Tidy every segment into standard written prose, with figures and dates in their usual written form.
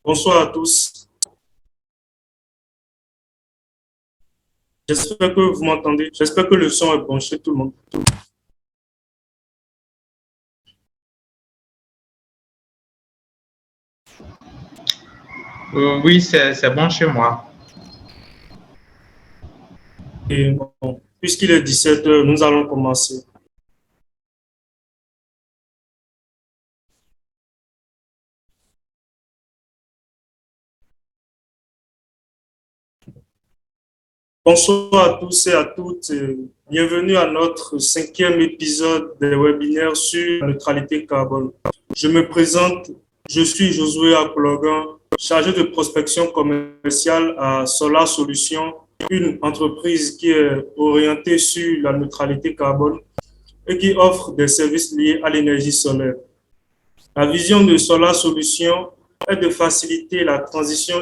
Bonsoir à tous. J'espère que vous m'entendez. J'espère que le son est bon chez tout le monde. Oui, c'est bon chez moi. Et bon, puisqu'il est 17 heures, nous allons commencer. Bonsoir à tous et à toutes. Bienvenue à notre cinquième épisode des webinaires sur la neutralité carbone. Je me présente, je suis Josué Akologan, chargé de prospection commerciale à Solar Solutions, une entreprise qui est orientée sur la neutralité carbone et qui offre des services liés à l'énergie solaire. La vision de Solar Solutions est de faciliter la transition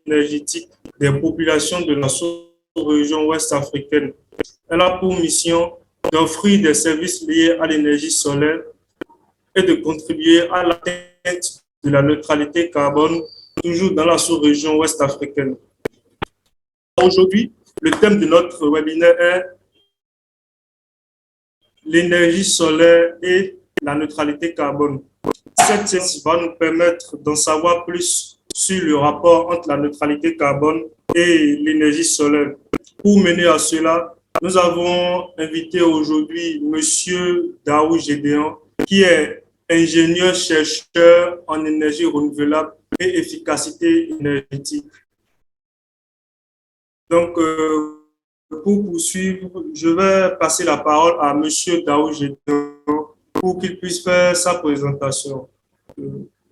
énergétique des populations de la sous-région ouest africaine. Elle a pour mission d'offrir des services liés à l'énergie solaire et de contribuer à l'atteinte de la neutralité carbone, toujours dans la sous-région ouest africaine. Aujourd'hui, le thème de notre webinaire est l'énergie solaire et la neutralité carbone. Cette séance va nous permettre d'en savoir plus sur le rapport entre la neutralité carbone et l'énergie solaire. Pour mener à cela, nous avons invité aujourd'hui Monsieur Daou Gédéan, qui est ingénieur-chercheur en énergie renouvelable et efficacité énergétique. Donc, pour poursuivre, je vais passer la parole à Monsieur Daou Gédéan pour qu'il puisse faire sa présentation.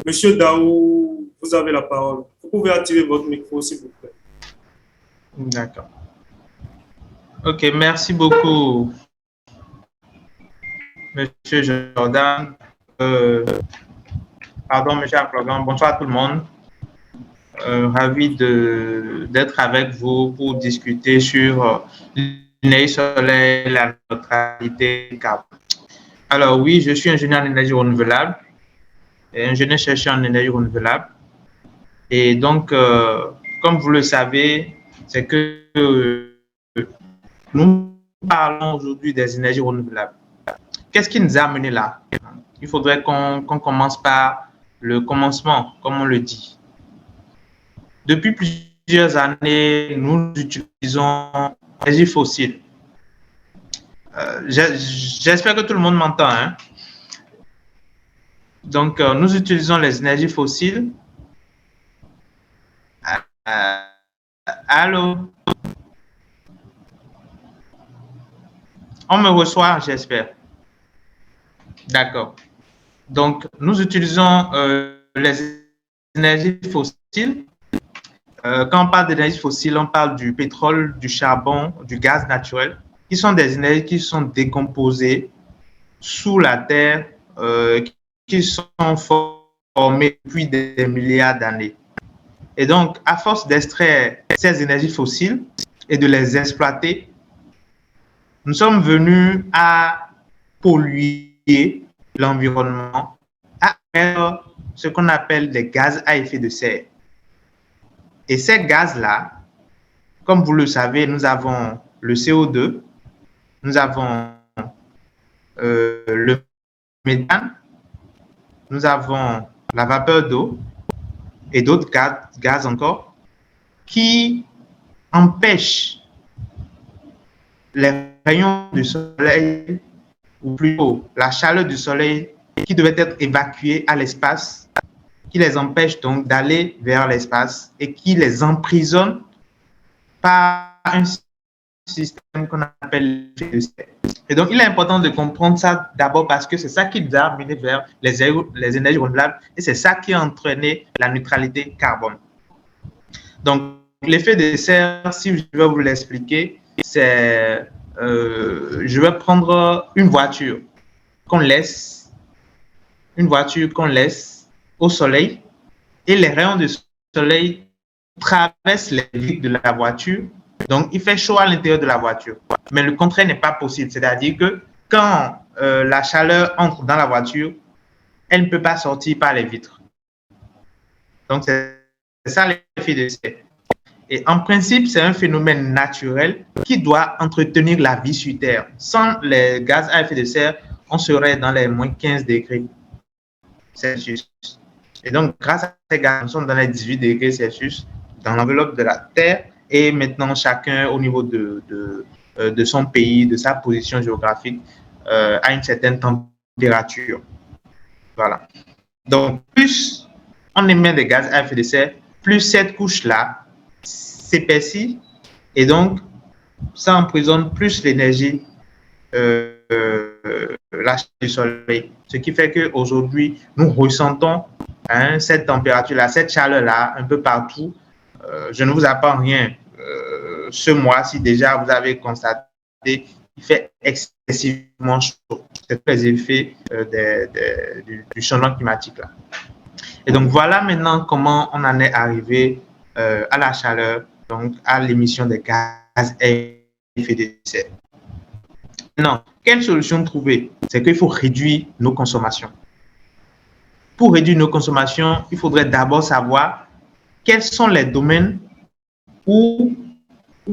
Monsieur Daou, vous avez la parole. Vous pouvez activer votre micro, s'il vous plaît. D'accord. OK, merci beaucoup, Monsieur Jordan. Euh, Monsieur Aklogan. Bonsoir à tout le monde. Ravi d'être avec vous pour discuter sur l'énergie solaire et la neutralité carbone. Alors oui, je suis ingénieur en énergie renouvelable et ingénieur-chercheur en énergie renouvelable. Et donc, comme vous le savez, c'est que nous parlons aujourd'hui des énergies renouvelables. Qu'est-ce qui nous a amené là? Il faudrait qu'on commence par le commencement, comme on le dit. Depuis plusieurs années, nous utilisons l'énergie fossile. J'espère que tout le monde m'entend. Hein? Donc, nous utilisons les énergies fossiles. Allô? On me reçoit, j'espère. D'accord. Donc, nous utilisons les énergies fossiles. Quand on parle d'énergie fossile, on parle du pétrole, du charbon, du gaz naturel, qui sont des énergies qui sont décomposées sous la terre, qui sont formées depuis des milliards d'années. Et donc, à force d'extraire ces énergies fossiles et de les exploiter, nous sommes venus à polluer l'environnement, à faire ce qu'on appelle des gaz à effet de serre. Et ces gaz-là, comme vous le savez, nous avons le CO2, nous avons le méthane, nous avons la vapeur d'eau et d'autres gaz encore qui empêchent les rayons du soleil, ou plutôt la chaleur du soleil qui devait être évacuée à l'espace, qui les empêche donc d'aller vers l'espace et qui les emprisonne par un système qu'on appelle l'effet de serre. Et donc, il est important de comprendre ça d'abord parce que c'est ça qui nous a amené vers les énergies renouvelables et c'est ça qui a entraîné la neutralité carbone. Donc, l'effet de serre, si je vais vous l'expliquer, c'est je vais prendre une voiture qu'on laisse au soleil et les rayons du soleil traversent les vitres de la voiture. Donc, il fait chaud à l'intérieur de la voiture. Mais le contraire n'est pas possible. C'est-à-dire que quand la chaleur entre dans la voiture, elle ne peut pas sortir par les vitres. Donc, c'est ça l'effet de serre. Et en principe, c'est un phénomène naturel qui doit entretenir la vie sur Terre. Sans les gaz à effet de serre, on serait dans les moins 15 degrés Celsius. Et donc, grâce à ces gaz, nous sommes dans les 18 degrés Celsius dans l'enveloppe de la Terre. Et maintenant, chacun, au niveau de son pays, de sa position géographique, a une certaine température. Voilà. Donc, plus on émet des gaz à effet de serre, plus cette couche-là s'épaissit et donc ça emprisonne plus l'énergie lâchée du soleil. Ce qui fait qu'aujourd'hui, nous ressentons cette température-là, cette chaleur-là un peu partout. Je ne vous apprends rien. Ce mois-ci, déjà, vous avez constaté qu'il fait excessivement chaud. C'est les effets du changement climatique. Là. Et donc, voilà maintenant comment on en est arrivé à la chaleur, donc à l'émission des gaz à effet de serre. Maintenant, quelle solution trouver? C'est qu'il faut réduire nos consommations. Pour réduire nos consommations, il faudrait d'abord savoir quels sont les domaines ou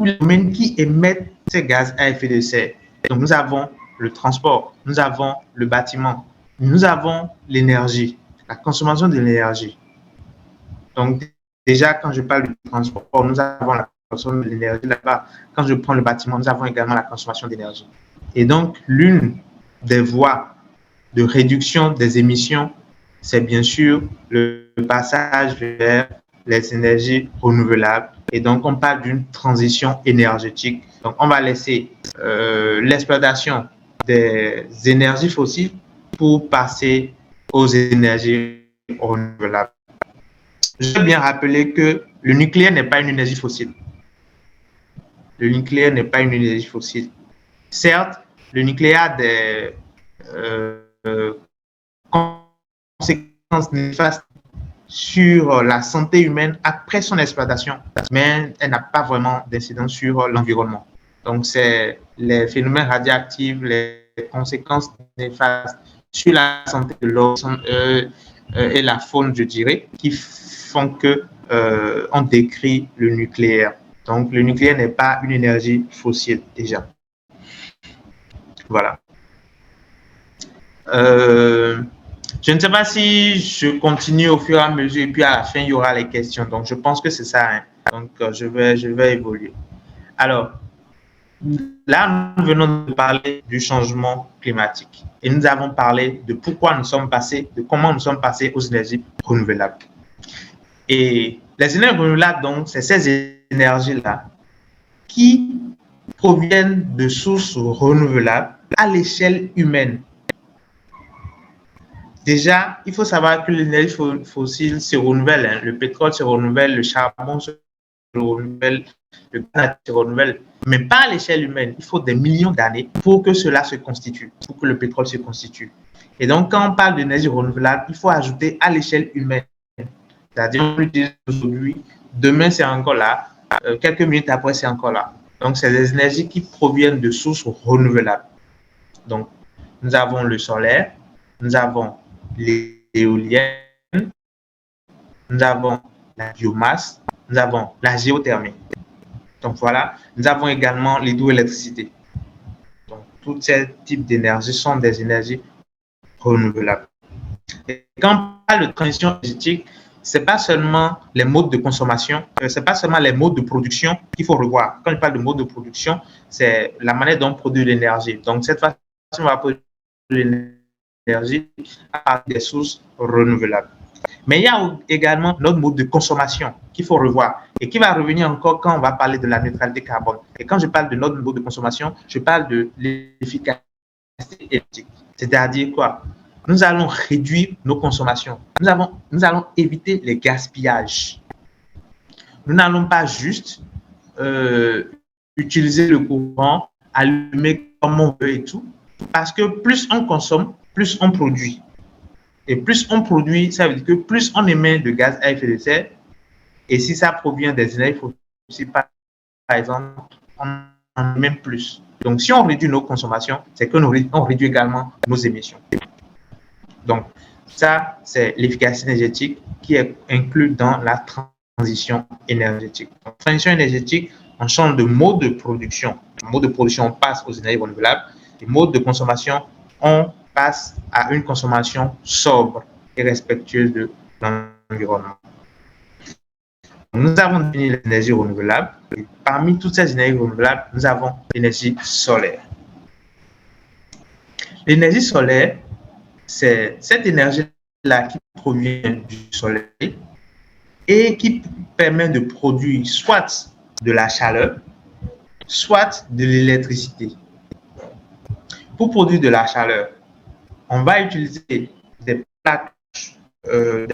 les domaines qui émettent ces gaz à effet de serre. Donc, nous avons le transport, nous avons le bâtiment, nous avons l'énergie, la consommation de l'énergie. Donc, déjà, quand je parle du transport, nous avons la consommation de l'énergie là-bas. Quand je prends le bâtiment, nous avons également la consommation d'énergie. Et donc, l'une des voies de réduction des émissions, c'est bien sûr le passage vers les énergies renouvelables. Et donc, on parle d'une transition énergétique. Donc, on va laisser l'exploitation des énergies fossiles pour passer aux énergies renouvelables. Je veux bien rappeler que le nucléaire n'est pas une énergie fossile. Le nucléaire n'est pas une énergie fossile. Certes, le nucléaire a des conséquences néfastes sur la santé humaine après son exploitation, mais elle n'a pas vraiment d'incidence sur l'environnement. Donc, c'est les phénomènes radioactifs, les conséquences néfastes sur la santé de l'homme et la faune, je dirais, qui font que on décrit le nucléaire. Donc, le nucléaire n'est pas une énergie fossile déjà. Voilà. Je ne sais pas si je continue au fur et à mesure et puis à la fin, il y aura les questions. Donc, je pense que c'est ça. Hein. Donc, je vais évoluer. Alors, là, nous venons de parler du changement climatique et nous avons parlé de pourquoi nous sommes passés, de comment nous sommes passés aux énergies renouvelables. Et les énergies renouvelables, donc, c'est ces énergies-là qui proviennent de sources renouvelables à l'échelle humaine. Déjà, il faut savoir que l'énergie fossile se renouvelle. Hein. Le pétrole se renouvelle, le charbon se renouvelle, le gaz se renouvelle, mais pas à l'échelle humaine. Il faut des millions d'années pour que cela se constitue, pour que le pétrole se constitue. Et donc, quand on parle d'énergie renouvelable, il faut ajouter à l'échelle humaine. C'est-à-dire, on l'utilise aujourd'hui, demain c'est encore là, quelques minutes après c'est encore là. Donc, c'est des énergies qui proviennent de sources renouvelables. Donc, nous avons le solaire, nous avons l'éolienne, nous avons la biomasse, nous avons la géothermie. Donc voilà, nous avons également l'hydroélectricité. Donc tous ces types d'énergie sont des énergies renouvelables. Et quand on parle de transition énergétique, ce n'est pas seulement les modes de consommation, ce n'est pas seulement les modes de production qu'il faut revoir. Quand je parle de mode de production, c'est la manière dont on produit l'énergie. Donc cette façon, on va produire l'énergie à des sources renouvelables. Mais il y a également notre mode de consommation qu'il faut revoir et qui va revenir encore quand on va parler de la neutralité carbone. Et quand je parle de notre mode de consommation, je parle de l'efficacité énergétique. C'est-à-dire quoi? Nous allons réduire nos consommations. Nous allons éviter les gaspillages. Nous n'allons pas juste utiliser le courant, allumer comme on veut et tout, parce que plus on consomme, plus on produit. Et plus on produit, ça veut dire que plus on émet de gaz à effet de serre, et si ça provient des énergies fossiles, par exemple, on en émet plus. Donc, si on réduit nos consommations, c'est qu'on réduit également nos émissions. Donc, ça, c'est l'efficacité énergétique qui est inclue dans la transition énergétique. Donc, transition énergétique, on change de mode de production. Le mode de production, on passe aux énergies renouvelables. Le mode de consommation, on passe à une consommation sobre et respectueuse de l'environnement. Nous avons défini les énergies renouvelables. Et parmi toutes ces énergies renouvelables, nous avons l'énergie solaire. L'énergie solaire, c'est cette énergie-là qui provient du soleil et qui permet de produire soit de la chaleur, soit de l'électricité. Pour produire de la chaleur, on va utiliser des plaques,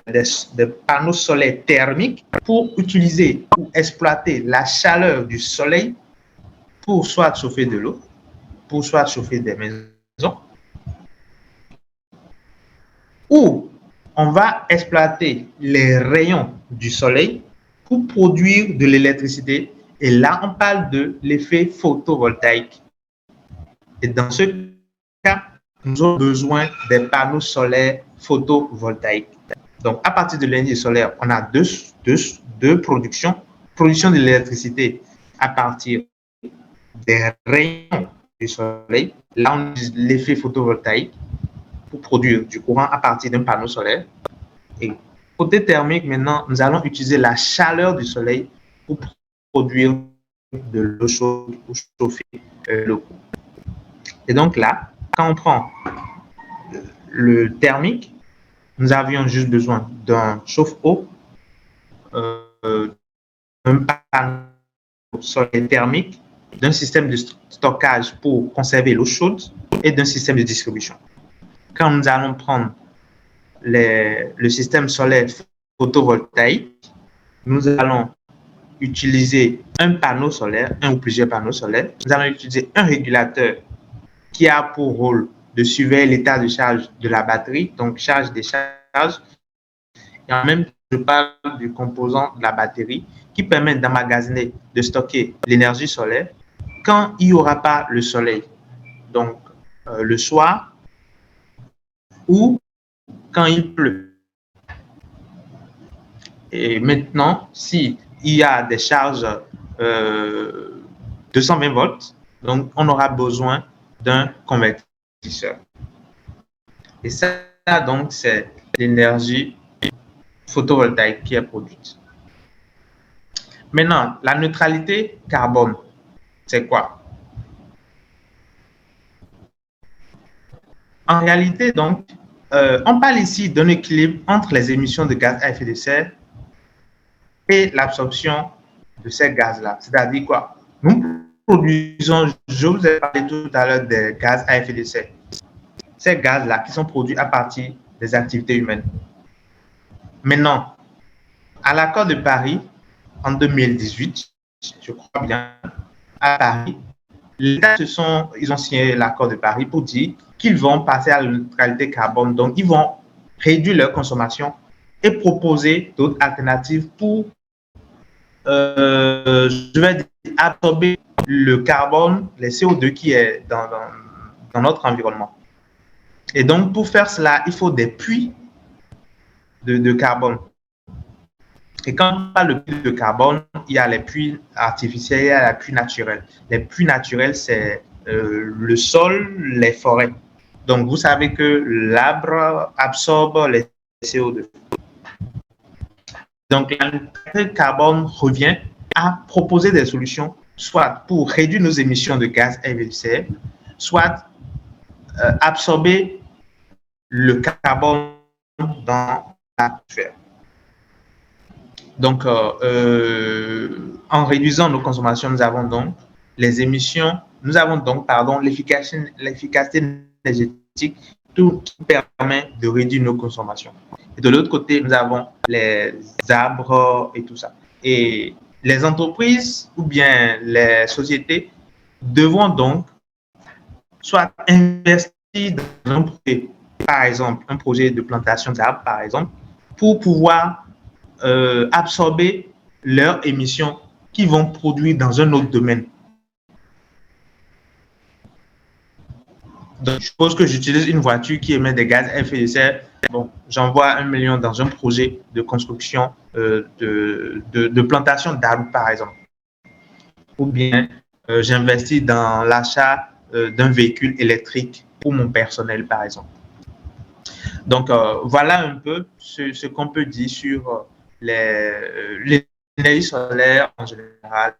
des panneaux solaires thermiques pour utiliser ou exploiter la chaleur du soleil pour soit chauffer de l'eau, pour soit chauffer des maisons, ou on va exploiter les rayons du soleil pour produire de l'électricité. Et là, on parle de l'effet photovoltaïque. Et dans ce cas, nous avons besoin des panneaux solaires photovoltaïques. Donc, à partir de l'énergie solaire, on a deux productions. Production de l'électricité à partir des rayons du soleil. Là, on utilise l'effet photovoltaïque pour produire du courant à partir d'un panneau solaire. Et côté thermique, maintenant, nous allons utiliser la chaleur du soleil pour produire de l'eau chaude pour chauffer l'eau. Et donc là, quand on prend le thermique, nous avions juste besoin d'un chauffe-eau, un panneau solaire thermique, d'un système de stockage pour conserver l'eau chaude et d'un système de distribution. Quand nous allons prendre le système solaire photovoltaïque, nous allons utiliser un panneau solaire, un ou plusieurs panneaux solaires. Nous allons utiliser un régulateur qui a pour rôle de surveiller l'état de charge de la batterie, donc charge-décharge. Et en même temps, je parle du composant de la batterie qui permet d'emmagasiner, de stocker l'énergie solaire quand il n'y aura pas le soleil. Donc, le soir ou quand il pleut. Et maintenant, s'il y a des charges 220 volts, donc on aura besoin d'un convertisseur. Et ça, donc, c'est l'énergie photovoltaïque qui est produite. Maintenant, la neutralité carbone, c'est quoi? En réalité, donc, on parle ici d'un équilibre entre les émissions de gaz à effet de serre et l'absorption de ces gaz-là. C'est-à-dire quoi? Nous produisons, je vous ai parlé tout à l'heure des gaz à effet de serre. Ces gaz-là qui sont produits à partir des activités humaines. Maintenant, à l'accord de Paris, en 2018, je crois bien, à Paris, les États ils ont signé l'accord de Paris pour dire qu'ils vont passer à la neutralité carbone. Donc, ils vont réduire leur consommation et proposer d'autres alternatives pour, je vais dire, absorber le carbone, les CO2 qui est dans notre environnement. Et donc, pour faire cela, il faut des puits de carbone. Et quand on parle de puits de carbone, il y a les puits artificiels, il y a les puits naturels. Les puits naturels, c'est le sol, les forêts. Donc, vous savez que l'arbre absorbe les CO2. Donc, la neutralité carbone revient à proposer des solutions, soit pour réduire nos émissions de gaz à effet de serre, soit absorber le carbone dans l'atmosphère. Donc, en réduisant nos consommations, nous avons donc les émissions, nous avons donc, l'efficacité énergétique, tout qui permet de réduire nos consommations. Et de l'autre côté, nous avons les arbres et tout ça. Et les entreprises ou bien les sociétés devront donc soit investir dans un projet, par exemple, un projet de plantation d'arbres, par exemple, pour pouvoir absorber leurs émissions qu'ils vont produire dans un autre domaine. Donc, je suppose que j'utilise une voiture qui émet des gaz à effet de serre. Bon, j'envoie 1 million dans un projet de construction de plantation d'arbres, par exemple. Ou bien j'investis dans l'achat d'un véhicule électrique pour mon personnel, par exemple. Donc, voilà un peu ce qu'on peut dire sur l'énergie solaire en général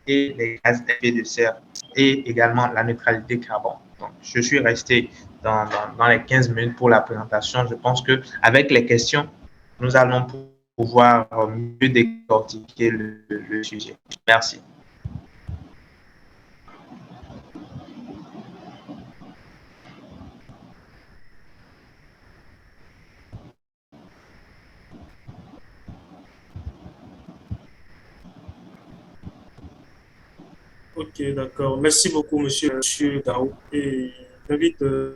et les gaz à effet de serre et également la neutralité carbone. Donc, je suis resté dans les 15 minutes pour la présentation. Je pense qu'avec les questions, nous allons pouvoir mieux décortiquer le sujet. Merci. Ok, d'accord. Merci beaucoup, monsieur Dao. Et j'invite les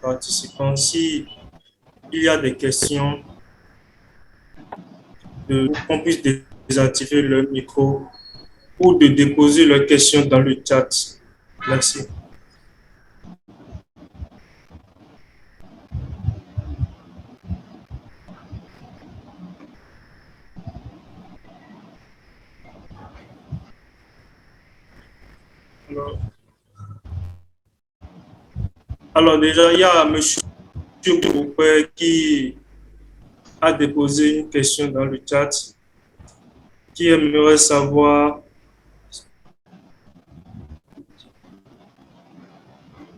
participants, si il y a des questions, qu'on puisse désactiver le micro ou de déposer leurs questions dans le chat. Merci. Alors, alors déjà, il y a monsieur Boupé qui a déposé une question dans le chat qui aimerait savoir,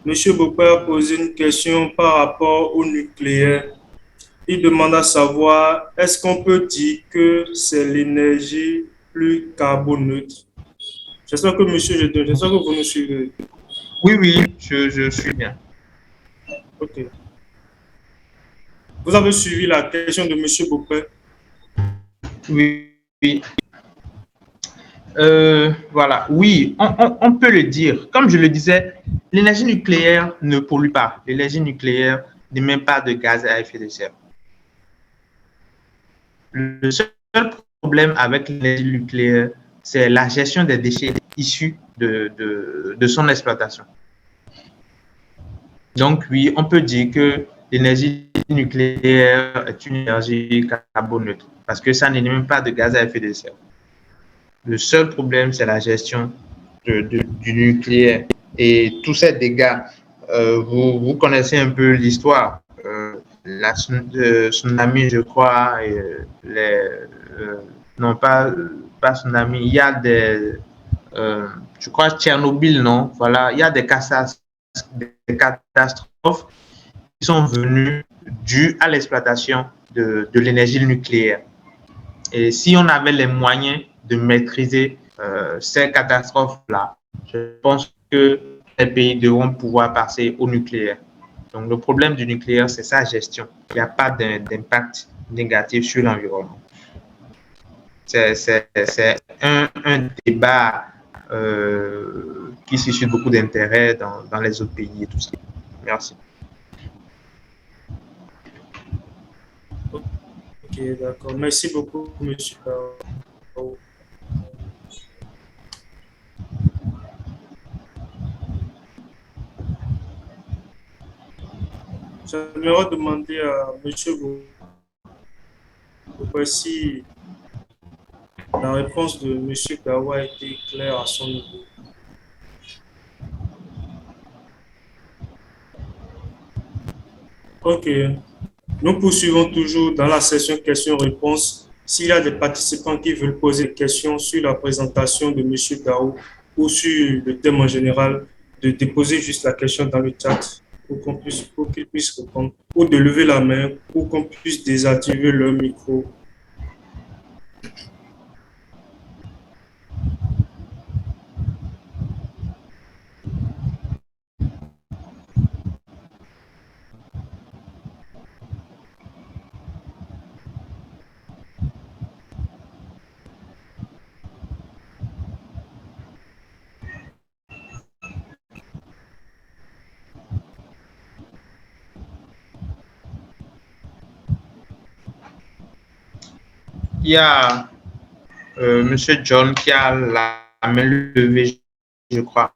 monsieur Boupé a posé une question par rapport au nucléaire. Il demande à savoir, est-ce qu'on peut dire que c'est l'énergie plus carboneutre? J'espère que j'espère que vous nous suivez. Oui, oui, je suis bien. OK. Vous avez suivi la question de monsieur Boupé? Oui, oui. Voilà, oui, on peut le dire. Comme je le disais, l'énergie nucléaire ne pollue pas. L'énergie nucléaire n'émet pas de gaz à effet de serre. Le seul problème avec l'énergie nucléaire, c'est la gestion des déchets issus de son exploitation. Donc, oui, on peut dire que l'énergie nucléaire est une énergie carboneutre parce que ça n'émet pas de gaz à effet de serre. Le seul problème, c'est la gestion du nucléaire. Et tous ces dégâts, vous connaissez un peu l'histoire. La tsunami, je crois, et non pas tsunami, il y a je crois, Tchernobyl, non? Voilà, il y a des catastrophes qui sont venues dues à l'exploitation de l'énergie nucléaire. Et si on avait les moyens de maîtriser ces catastrophes-là, je pense que les pays devront pouvoir passer au nucléaire. Donc, le problème du nucléaire, c'est sa gestion. Il n'y a pas d'impact négatif sur l'environnement. C'est un débat qui suscite beaucoup d'intérêt dans les autres pays et tout ça. Merci. Ok, d'accord. Merci beaucoup, monsieur. J'aimerais demander à monsieur Boupé si la réponse de monsieur Gawa a été claire à son niveau. Ok. Nous poursuivons toujours dans la session questions-réponses. S'il y a des participants qui veulent poser des questions sur la présentation de monsieur Gao ou sur le thème en général, de déposer juste la question dans le chat pour qu'ils puissent répondre, ou de lever la main pour qu'on puisse désactiver leur micro. Il y a Monsieur John qui a la main levée, je crois.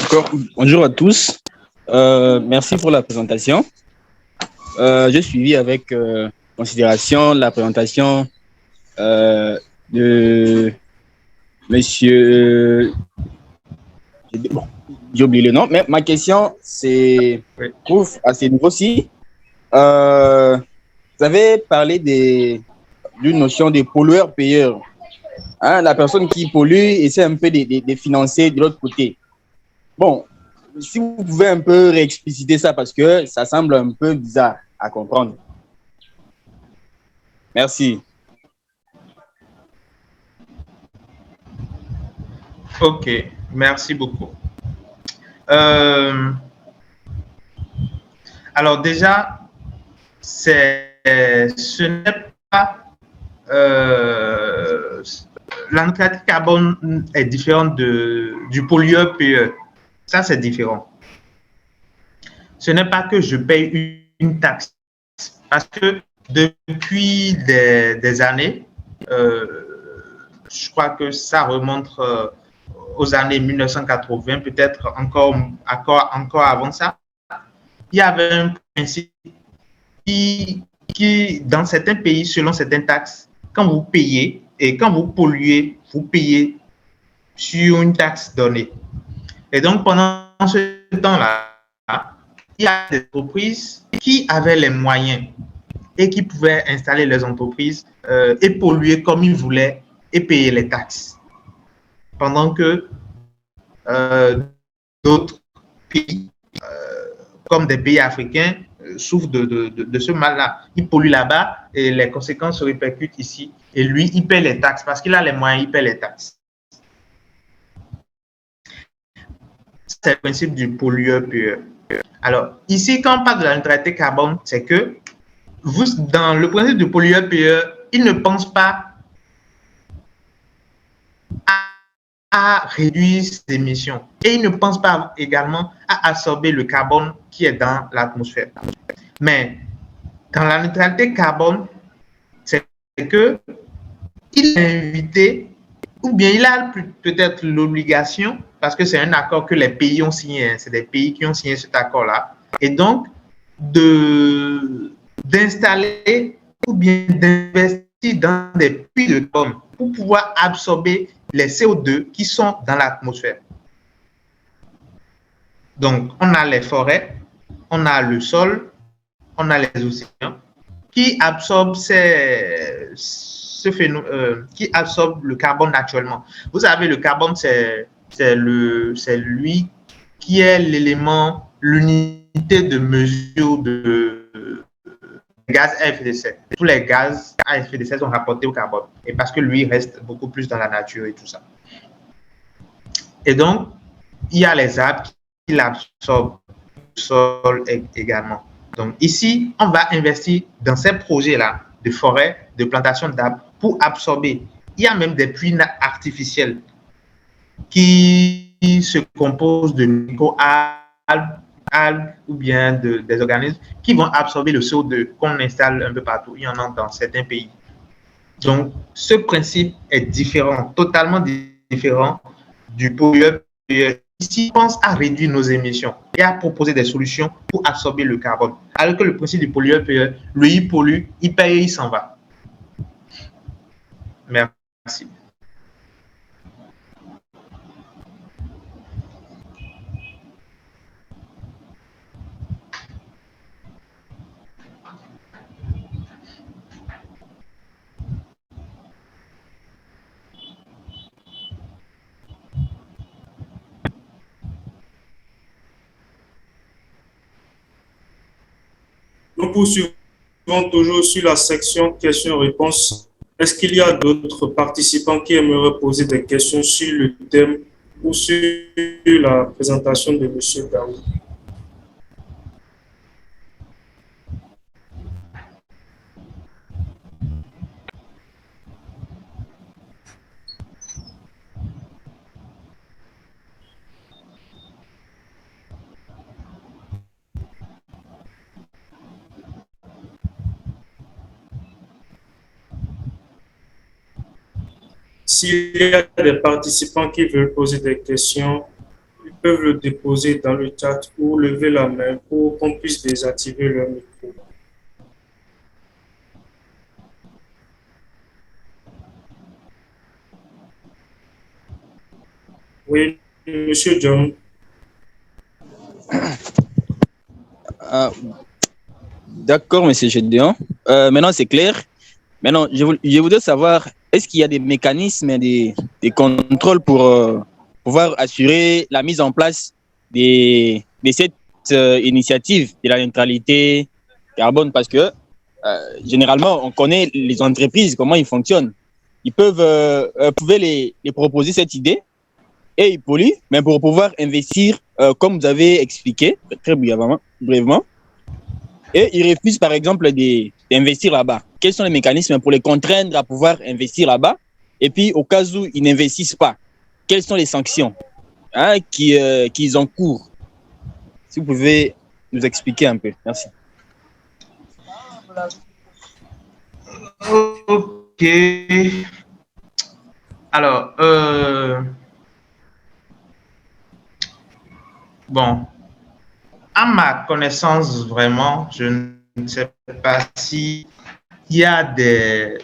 D'accord. Bonjour à tous. Merci pour la présentation. J'ai suivi avec considération la présentation de Monsieur. Bon, j'ai oublié le nom, mais ma question c'est Oui. trouve à ce niveau-ci. Euh, Vous avez parlé d'une notion de pollueur-payeur. Hein, la personne qui pollue essaie un peu de financer de l'autre côté. Bon, si vous pouvez un peu réexpliciter ça parce que ça semble un peu bizarre à comprendre. Merci. Ok, merci beaucoup. Alors déjà, ce n'est pas la neutralité carbone est différente du pollueur-payeur. Ça, c'est différent. Ce n'est pas que je paye une taxe, parce que depuis des années, je crois que ça remonte aux années 1980, peut-être encore avant ça, il y avait un principe qui, dans certains pays, selon certaines taxes, quand vous payez et quand vous polluez, vous payez sur une taxe donnée. Et donc, pendant ce temps-là, il y a des entreprises qui avaient les moyens et qui pouvaient installer leurs entreprises et polluer comme ils voulaient et payer les taxes. Pendant que d'autres pays, comme des pays africains, souffrent de ce mal-là. Il pollue là-bas et les conséquences se répercutent ici. Et lui, il paie les taxes parce qu'il a les moyens, il paie les taxes. C'est le principe du pollueur-payeur. Alors, ici, quand on parle de la neutralité carbone, c'est que vous, dans le principe du pollueur-payeur, il ne pense pas à réduire ses émissions et il ne pense pas également à absorber le carbone qui est dans l'atmosphère. Mais dans la neutralité carbone, c'est que il est invité ou bien il a peut-être l'obligation, parce que c'est un accord que les pays ont signé, hein, c'est des pays qui ont signé cet accord-là, et donc d'installer ou bien d'investir dans des puits de carbone pour pouvoir absorber les CO2 qui sont dans l'atmosphère. Donc, on a les forêts, on a le sol, on a les océans qui absorbent qui absorbe le carbone naturellement. Vous savez, le carbone, c'est lui qui est l'élément, l'unité de mesure de gaz à effet de serre. Tous les gaz à effet de serre sont rapportés au carbone. Et parce que lui reste beaucoup plus dans la nature et tout ça. Et donc, il y a les arbres qui l'absorbent, le sol également. Donc ici, on va investir dans ces projets-là de forêt, de plantation d'arbres pour absorber. Il y a même des puits artificiels qui se composent de micro-algues ou bien des organismes qui vont absorber le CO2 qu'on installe un peu partout. Il y en a dans certains pays. Donc, ce principe est différent, totalement différent du pollueur-payeur. Ici, on pense à réduire nos émissions et à proposer des solutions pour absorber le carbone. Alors que le principe du pollueur-payeur, lui, il pollue, il paye et il s'en va. Merci. Nous poursuivons toujours sur la section questions-réponses. Est-ce qu'il y a d'autres participants qui aimeraient poser des questions sur le thème ou sur la présentation de M. Daou? S'il y a des participants qui veulent poser des questions, ils peuvent le déposer dans le chat ou lever la main pour qu'on puisse désactiver leur micro. Oui, Monsieur John. D'accord, monsieur Gédéon. Maintenant, c'est clair. Maintenant, je voudrais savoir, est-ce qu'il y a des mécanismes, des contrôles pour pouvoir assurer la mise en place de cette initiative de la neutralité carbone? Parce que généralement, on connaît les entreprises, comment ils fonctionnent. Ils peuvent pouvaient les proposer cette idée et ils polluent, mais pour pouvoir investir, comme vous avez expliqué très brièvement, et ils refusent par exemple d'investir là-bas. Quels sont les mécanismes pour les contraindre à pouvoir investir là-bas? Et puis, au cas où ils n'investissent pas, quelles sont les sanctions qu'ils encourent? Si vous pouvez nous expliquer un peu. Merci. Ok. Alors, bon, à ma connaissance, vraiment, je ne sais pas si il y a des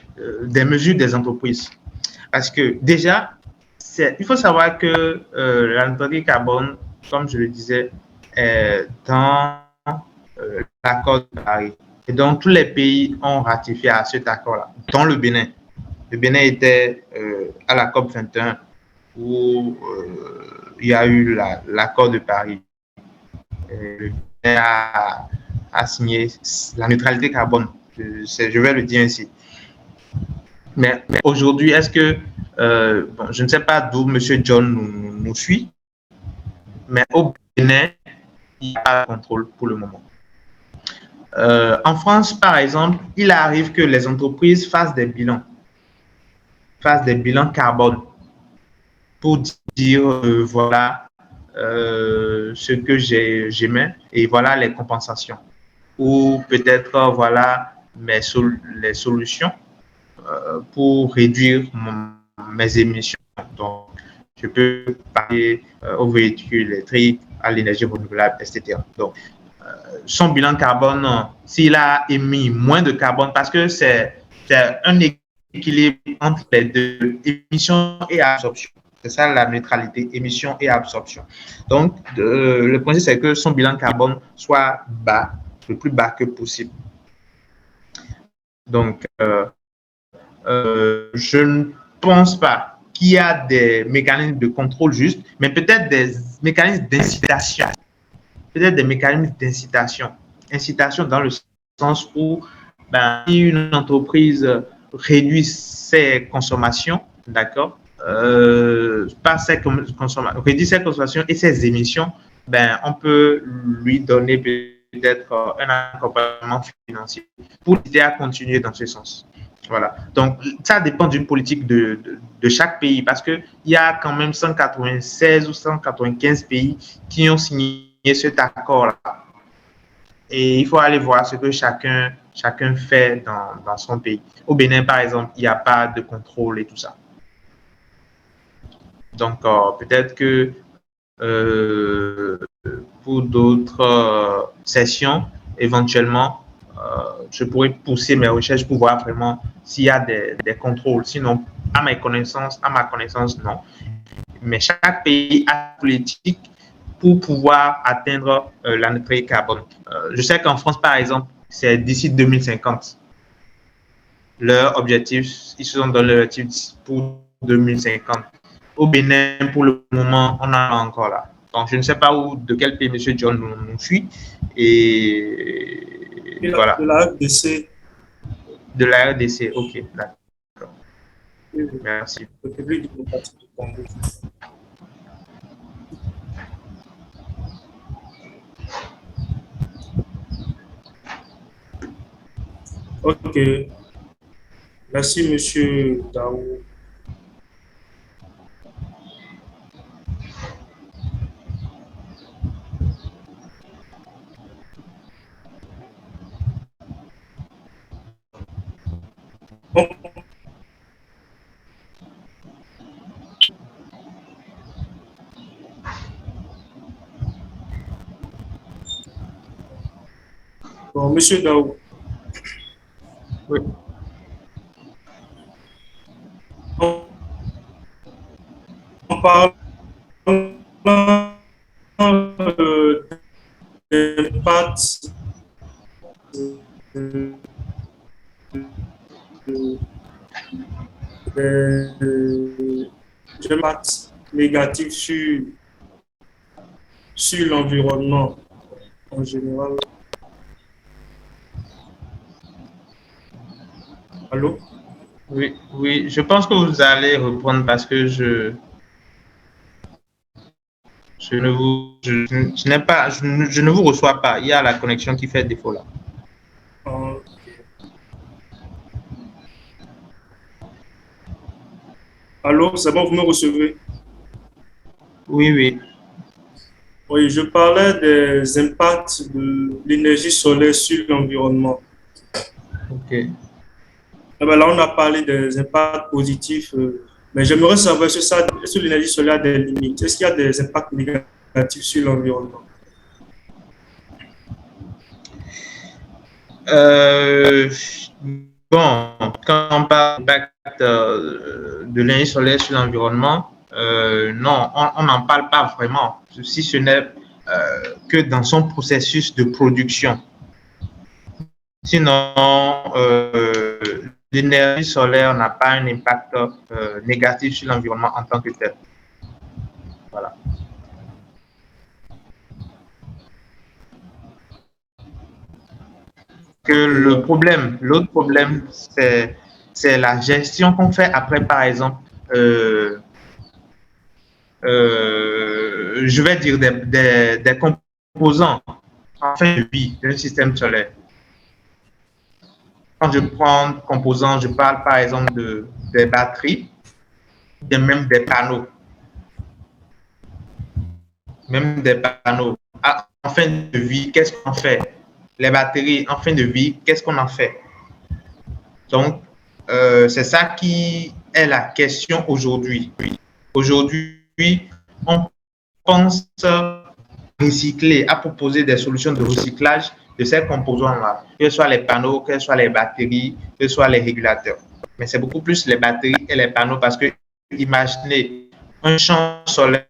mesures des entreprises. Parce que déjà, il faut savoir que la neutralité carbone, comme je le disais, est dans l'accord de Paris. Et donc, tous les pays ont ratifié à cet accord-là, dont le Bénin. Le Bénin était à la COP 21 où il y a eu l'accord de Paris. Le Bénin a signé la neutralité carbone. Je vais le dire ainsi. Mais aujourd'hui, est-ce que, bon, je ne sais pas d'où M. John nous suit, mais au Bénin, il n'y a pas de contrôle pour le moment. En France, par exemple, il arrive que les entreprises fassent des bilans carbone pour dire, voilà ce que j'émets et voilà les compensations. Ou peut-être, voilà les solutions pour réduire mes émissions. Donc, je peux parler aux véhicules électriques, à l'énergie renouvelable, etc. Donc, son bilan carbone, s'il a émis moins de carbone, parce que c'est un équilibre entre les deux, émission et absorption. C'est ça la neutralité, émission et absorption. Donc, le principe, c'est que son bilan carbone soit bas, le plus bas que possible. Donc, je ne pense pas qu'il y a des mécanismes de contrôle juste, mais peut-être des mécanismes d'incitation. Peut-être des mécanismes d'incitation. Incitation dans le sens où si une entreprise réduit ses consommations, d'accord, réduit ses consommations et ses émissions, on peut lui donner peut-être un accompagnement financier pour l'aider à continuer dans ce sens. Voilà. Donc, ça dépend d'une politique de chaque pays parce qu'il y a quand même 196 ou 195 pays qui ont signé cet accord-là. Et il faut aller voir ce que chacun fait dans son pays. Au Bénin, par exemple, il n'y a pas de contrôle et tout ça. Donc, peut-être que pour d'autres sessions, éventuellement, je pourrais pousser mes recherches pour voir vraiment s'il y a des contrôles. Sinon, à ma connaissance, non. Mais chaque pays a une politique pour pouvoir atteindre la neutralité carbone. Je sais qu'en France, par exemple, c'est d'ici 2050. Leur objectif, ils se sont donné l'objectif pour 2050. Au Bénin, pour le moment, on en a encore là. Donc, je ne sais pas de quel pays M. John nous suit. Et voilà. De la RDC. De la RDC, ok, d'accord. Oui, merci. République démocratique du Congo. Ok. Merci, Monsieur Daou. Monsieur Daou, Oui. en parlant d'impact euh, d'impact négatif sur l'environnement en général. Allô? Oui, oui, je pense que vous allez reprendre parce que je ne vous, je n'ai pas, je ne vous reçois pas. Il y a la connexion qui fait défaut là. Ok. Allô, c'est bon, vous me recevez? Oui, oui. Oui, je parlais des impacts de l'énergie solaire sur l'environnement. Ok. Eh ben là, on a parlé des impacts positifs, mais j'aimerais savoir sur ça, sur l'énergie solaire des limites. Est-ce qu'il y a des impacts négatifs sur l'environnement? Euh, bon, quand on parle d'impact de l'énergie solaire sur l'environnement, non, on n'en parle pas vraiment, si ce n'est que dans son processus de production. Sinon, l'énergie solaire n'a pas un impact négatif sur l'environnement en tant que tel. Voilà. Que le problème, l'autre problème, c'est la gestion qu'on fait après, par exemple, je vais dire des composants en fin de vie d'un système solaire. Quand je prends composants, je parle par exemple des batteries, même des panneaux. Même des panneaux. En fin de vie, qu'est-ce qu'on fait? Les batteries, en fin de vie, qu'est-ce qu'on en fait? Donc, c'est ça qui est la question aujourd'hui. Aujourd'hui, on pense recycler, à proposer des solutions de recyclage de ces composants-là, que ce soit les panneaux, que ce soit les batteries, que ce soit les régulateurs. Mais c'est beaucoup plus les batteries et les panneaux parce que imaginez un champ solaire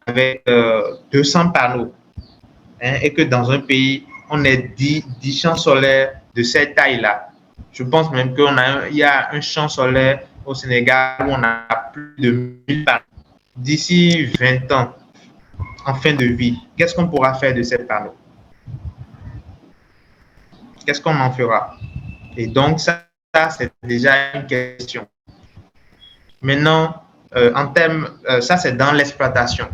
avec 200 panneaux, hein, et que dans un pays, on ait 10 champs solaires de cette taille-là. Je pense même qu'il y a un champ solaire au Sénégal où on a plus de 1000 panneaux. D'ici 20 ans, en fin de vie, qu'est-ce qu'on pourra faire de ces panneaux? Qu'est-ce qu'on en fera? Et donc, ça c'est déjà une question. Maintenant, en termes, ça c'est dans l'exploitation.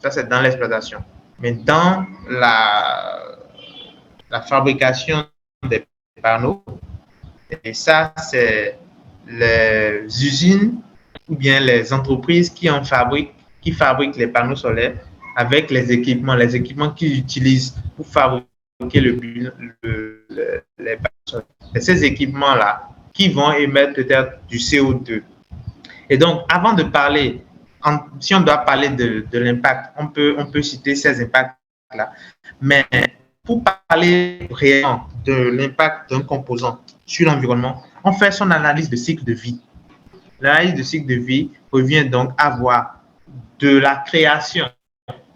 Ça c'est dans l'exploitation. Mais dans la fabrication des panneaux, et ça c'est les usines ou bien les entreprises qui fabriquent les panneaux solaires avec les équipements qu'ils utilisent pour fabriquer les panneaux solaires. C'est ces équipements-là qui vont émettre peut-être du CO2. Et donc, avant de parler, si on doit parler de l'impact, on peut citer ces impacts-là. Mais pour parler réellement de l'impact d'un composant sur l'environnement, on fait son analyse de cycle de vie. L'analyse de cycle de vie revient donc à voir de la création,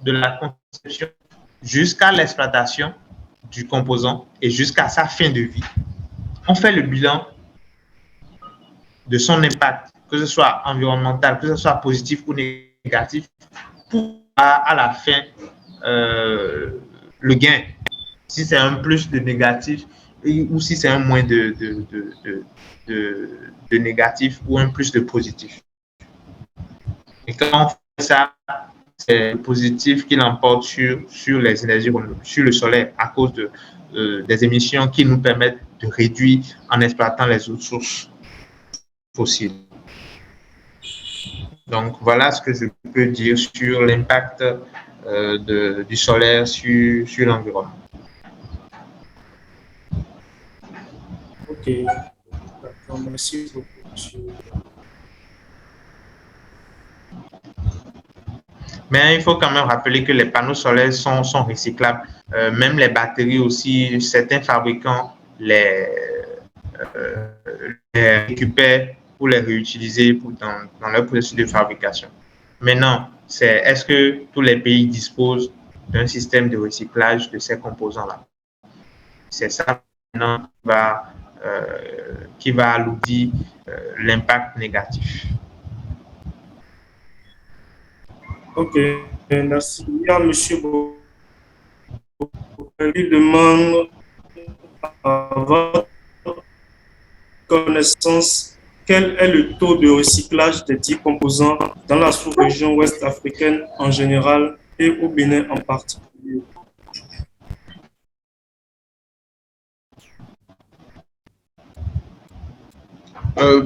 de la conception jusqu'à l'exploitation du composant et jusqu'à sa fin de vie. On fait le bilan de son impact, que ce soit environnemental, que ce soit positif ou négatif, pour à la fin le gain. Si c'est un plus de négatif ou si c'est un moins de négatif ou un plus de positif. Et quand on fait ça, c'est le positif qui l'emporte sur les énergies renouvelables, sur le solaire, à cause des émissions qui nous permettent de réduire en exploitant les autres sources fossiles. Donc, voilà ce que je peux dire sur l'impact du solaire sur l'environnement. Ok, d'accord, merci beaucoup, monsieur. Mais il faut quand même rappeler que les panneaux solaires sont recyclables. Même les batteries aussi, certains fabricants euh, les récupèrent pour les réutiliser dans leur processus de fabrication. Maintenant, c'est est-ce que tous les pays disposent d'un système de recyclage de ces composants-là? C'est ça maintenant qui va alourdir l'impact négatif. Ok, merci. Il y a Monsieur Bokali demande à votre connaissance quel est le taux de recyclage des 10 composants dans la sous-région ouest africaine en général et au Bénin en particulier.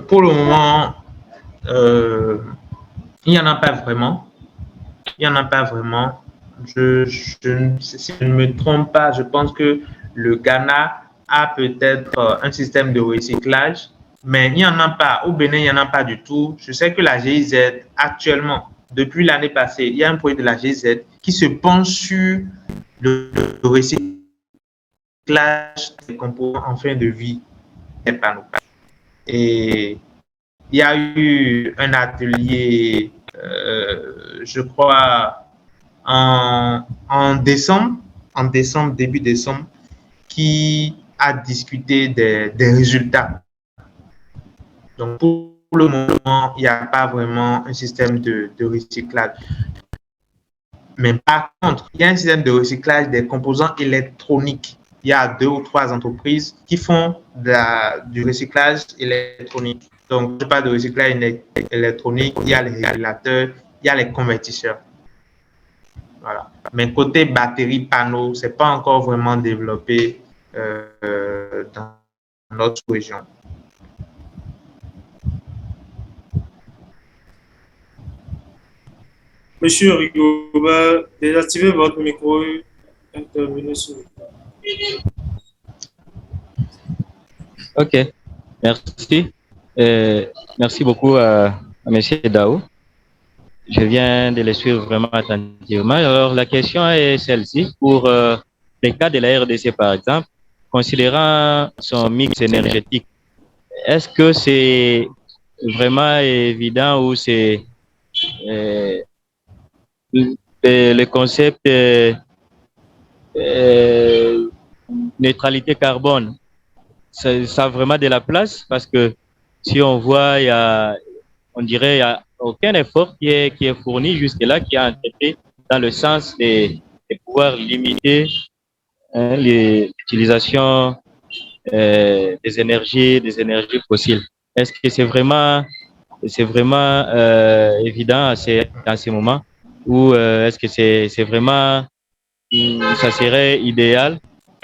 Pour le moment, il n'y en a pas vraiment. Il n'y en a pas vraiment. Si je ne me trompe pas, je pense que le Ghana a peut-être un système de recyclage, mais il n'y en a pas. Au Bénin, il n'y en a pas du tout. Je sais que la GIZ, actuellement, depuis l'année passée, il y a un projet de la GIZ qui se penche sur le recyclage des composants en fin de vie des panneaux. Et il y a eu un atelier, je crois, en décembre, début décembre, qui a discuté des résultats. Donc, pour le moment, il n'y a pas vraiment un système de recyclage. Mais par contre, il y a un système de recyclage des composants électroniques. Il y a 2 ou 3 entreprises qui font du recyclage électronique. Donc, pas de recyclage électronique, il y a les régulateurs, il y a les convertisseurs. Voilà. Mais côté batterie, panneau, ce n'est pas encore vraiment développé dans notre région. Monsieur Rigobert, désactivez votre micro et intervenez sur le plan. Ok, merci. Merci beaucoup à M. Dao. Je viens de le suivre vraiment attentivement. Alors, la question est celle-ci. Pour les cas de la RDC, par exemple, considérant son mix énergétique, est-ce que c'est vraiment évident ou c'est euh, le concept euh, neutralité carbone, ça a vraiment de la place? Parce que si on voit, on dirait qu'il n'y a aucun effort qui est fourni jusque-là, qui a entrepris dans le sens de pouvoir limiter l'utilisation des énergies fossiles. Est-ce que c'est vraiment évident à ces moments ou est-ce que c'est vraiment, ça serait idéal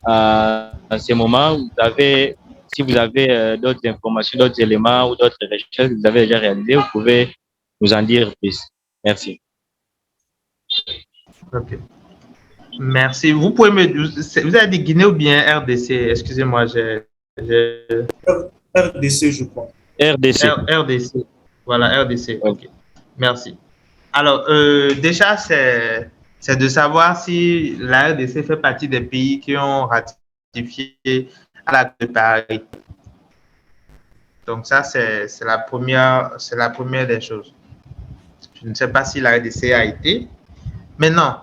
à ces moments où si vous avez d'autres informations, d'autres éléments ou d'autres recherches que vous avez déjà réalisées, vous pouvez nous en dire plus. Merci. Ok. Merci. Vous pouvez vous avez dit Guinée ou bien RDC? Excusez-moi, RDC, je crois. RDC. RDC. Voilà, RDC. Okay. Ok. Merci. Alors, déjà, c'est de savoir si la RDC fait partie des pays qui ont ratifié à l'acte de Paris. Donc, ça, c'est la première des choses. Je ne sais pas si la RDC a été. Maintenant,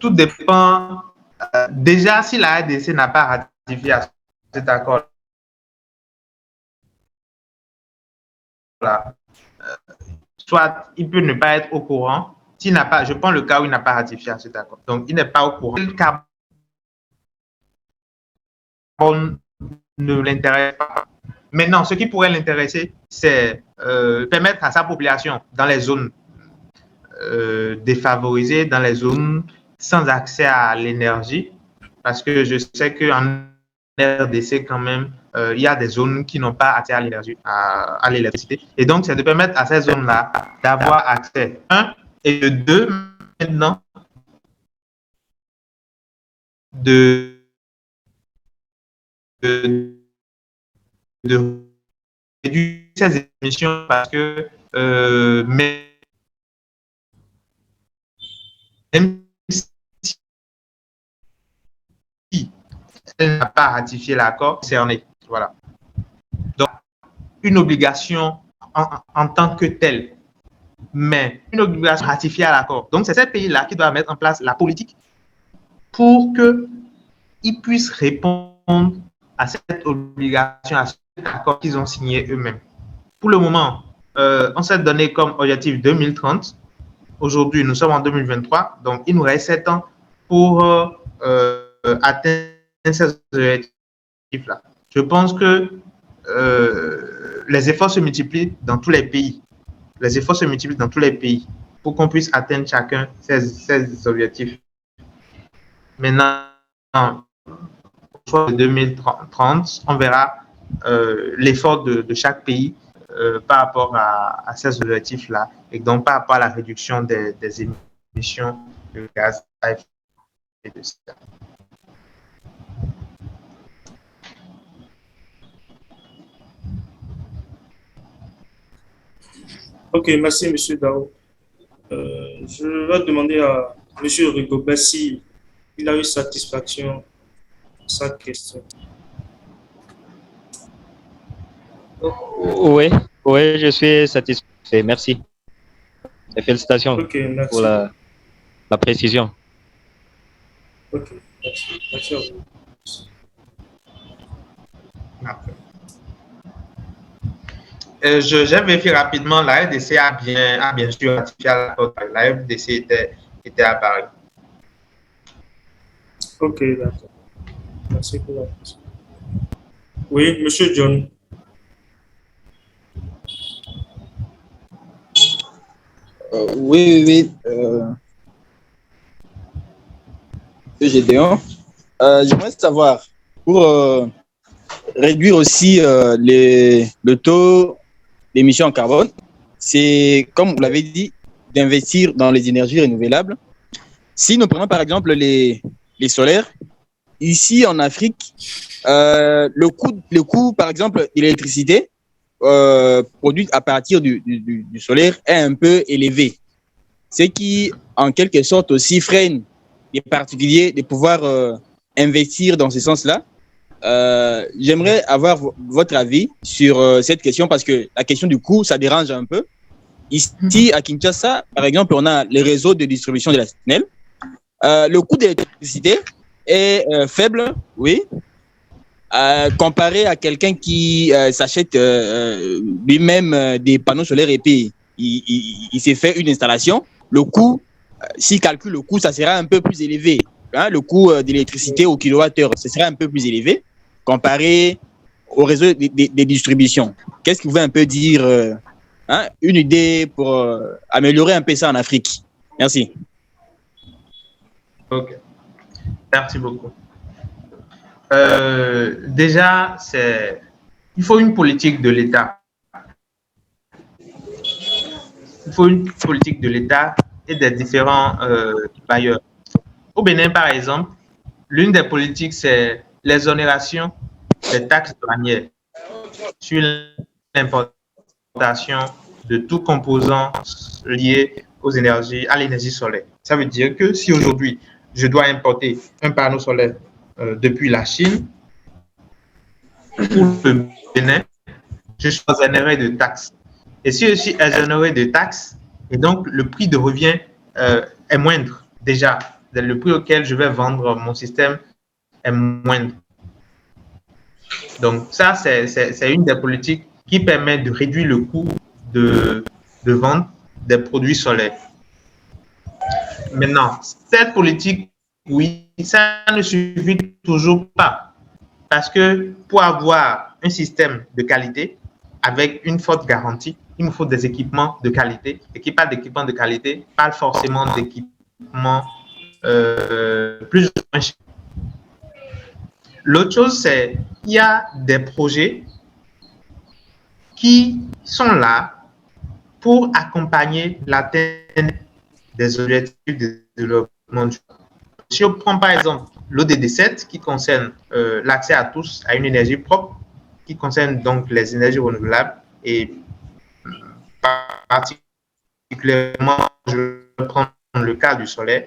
tout dépend. Déjà, si la RDC n'a pas ratifié cet accord, soit il peut ne pas être au courant. S'il n'a pas, je prends le cas où il n'a pas ratifié cet accord. Donc, il n'est pas au courant. Le carbone ne l'intéresse pas. Maintenant, ce qui pourrait l'intéresser, c'est permettre à sa population dans les zones défavorisées, dans les zones sans accès à l'énergie, parce que je sais qu'en RDC, quand même, il y a des zones qui n'ont pas accès à l'énergie, à l'électricité. Et donc, c'est de permettre à ces zones-là d'avoir accès. Un, et de deux, maintenant, de réduire ces émissions parce que même si elle n'a pas ratifié l'accord concerné. Voilà. Donc, une obligation en tant que telle, mais une obligation ratifiée à l'accord. Donc, c'est ces pays-là qui doivent mettre en place la politique pour qu'ils puissent répondre à cette obligation, à cet accord qu'ils ont signé eux-mêmes. Pour le moment, on s'est donné comme objectif 2030. Aujourd'hui, nous sommes en 2023, donc il nous reste 7 ans pour atteindre ces objectifs-là. Je pense que les efforts se multiplient dans tous les pays. Les efforts se multiplient dans tous les pays pour qu'on puisse atteindre chacun ces objectifs. Maintenant, pour 2030, on verra l'effort de chaque pays par rapport à ces objectifs-là et donc par rapport à la réduction des émissions de gaz à effet de serre. Ok, merci, Monsieur Dao. Je vais demander à Monsieur Rigobert si il a eu satisfaction à sa question. Oui, oui, je suis satisfait. Merci. Et félicitations Ok, merci. pour la précision. Ok, merci. Merci à vous. J'ai vérifié rapidement, la RDC a bien sûr ratifié l'accord. La RDC était à Paris. Ok, d'accord. Merci pour la question. Oui, Monsieur John. Oui. Gédéon, j'aimerais savoir, pour réduire aussi le taux d'émissions en carbone, c'est, comme vous l'avez dit, d'investir dans les énergies renouvelables. Si nous prenons par exemple les solaires, ici en Afrique, le coût par exemple, de l'électricité produite à partir du solaire est un peu élevé, ce qui en quelque sorte aussi freine les particuliers de pouvoir investir dans ce sens-là. J'aimerais avoir votre avis sur cette question parce que la question du coût, ça dérange un peu. Ici, à Kinshasa, par exemple, on a les réseaux de distribution de la SNEL. Le coût de l'électricité est faible, oui, comparé à quelqu'un qui s'achète lui-même des panneaux solaires et puis il s'est fait une installation. Le coût, s'il calcule le coût, ça sera un peu plus élevé. Hein, le coût de l'électricité au kilowattheure, ce sera un peu plus élevé comparé au réseau des distributions. Qu'est-ce que vous pouvez un peu dire, une idée pour améliorer un peu ça en Afrique? Merci. Ok, merci beaucoup. Déjà, il faut une politique de l'État. Il faut une politique de l'État et des différents bailleurs. Au Bénin, par exemple, l'une des politiques, c'est l'exonération des taxes douanières sur l'importation de tout composant lié à l'énergie solaire. Ça veut dire que si aujourd'hui, je dois importer un panneau solaire depuis la Chine, pour le Bénin, je suis exonéré de taxes. Et si je suis exonéré de taxes, et donc le prix de revient est moindre déjà. Le prix auquel je vais vendre mon système est moindre. Donc ça, c'est une des politiques qui permet de réduire le coût de vente des produits solaires. Maintenant, cette politique, oui, ça ne suffit toujours pas. Parce que pour avoir un système de qualité avec une forte garantie, il nous faut des équipements de qualité. Et qui parle d'équipements de qualité, parle forcément d'équipements plus ou moins chers. L'autre chose, c'est qu'il y a des projets qui sont là pour accompagner l'atteinte des objectifs de développement durable. Si on prend par exemple l'ODD 7 qui concerne l'accès à tous à une énergie propre, qui concerne donc les énergies renouvelables et particulièrement, je vais prendre le cas du solaire.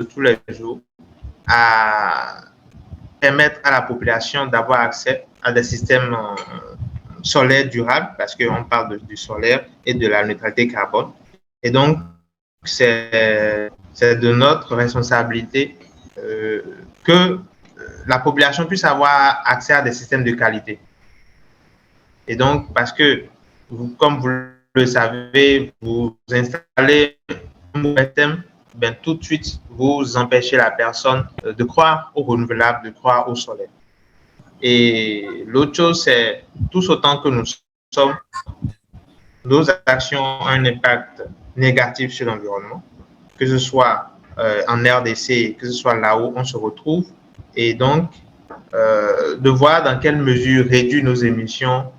tous les jours à permettre à la population d'avoir accès à des systèmes solaires durables, parce qu'on parle du solaire et de la neutralité carbone. Et donc, c'est de notre responsabilité que la population puisse avoir accès à des systèmes de qualité. Et donc, parce que, comme vous le savez, vous installez un mauvais thème, ben, tout de suite, vous empêchez la personne de croire au renouvelable, de croire au solaire. Et l'autre chose, c'est tous autant que nous sommes, nos actions ont un impact négatif sur l'environnement, que ce soit en RDC, que ce soit là où on se retrouve. Et donc, de voir dans quelle mesure réduire nos émissions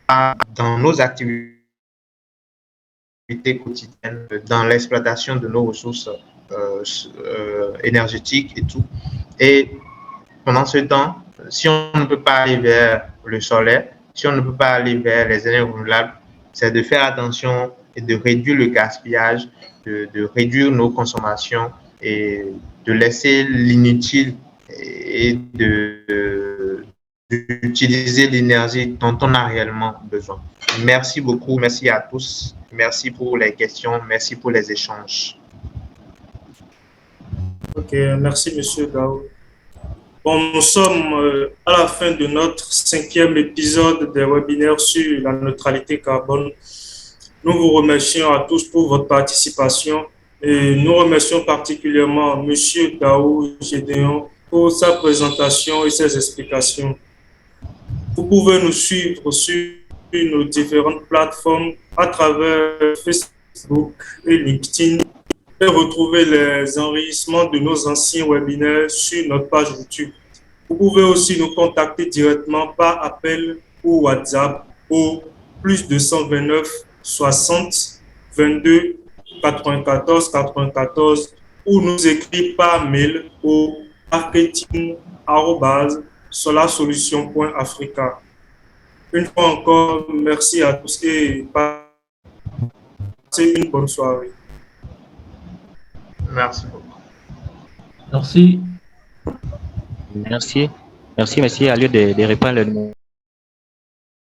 dans nos activités quotidiennes, dans l'exploitation de nos ressources énergétiques et tout. Et pendant ce temps, si on ne peut pas aller vers le solaire, si on ne peut pas aller vers les énergies renouvelables, c'est de faire attention et de réduire le gaspillage, de réduire nos consommations et de laisser l'inutile et d'utiliser l'énergie dont on a réellement besoin. Merci beaucoup, merci à tous, merci pour les questions, merci pour les échanges. Ok, merci, Monsieur Dao. Bon, nous sommes à la fin de notre 5e épisode des webinaires sur la neutralité carbone. Nous vous remercions à tous pour votre participation et nous remercions particulièrement Monsieur Dao Gédéon pour sa présentation et ses explications. Vous pouvez nous suivre sur nos différentes plateformes à travers Facebook et LinkedIn et retrouver les enregistrements de nos anciens webinaires sur notre page YouTube. Vous pouvez aussi nous contacter directement par appel ou WhatsApp au plus 229 60 22 94 94 ou nous écrire par mail au marketing@solarsolution.africa. Une fois encore, merci à tous et passez une bonne soirée. Merci beaucoup. Merci. Merci. Merci, monsieur. À lieu de répondre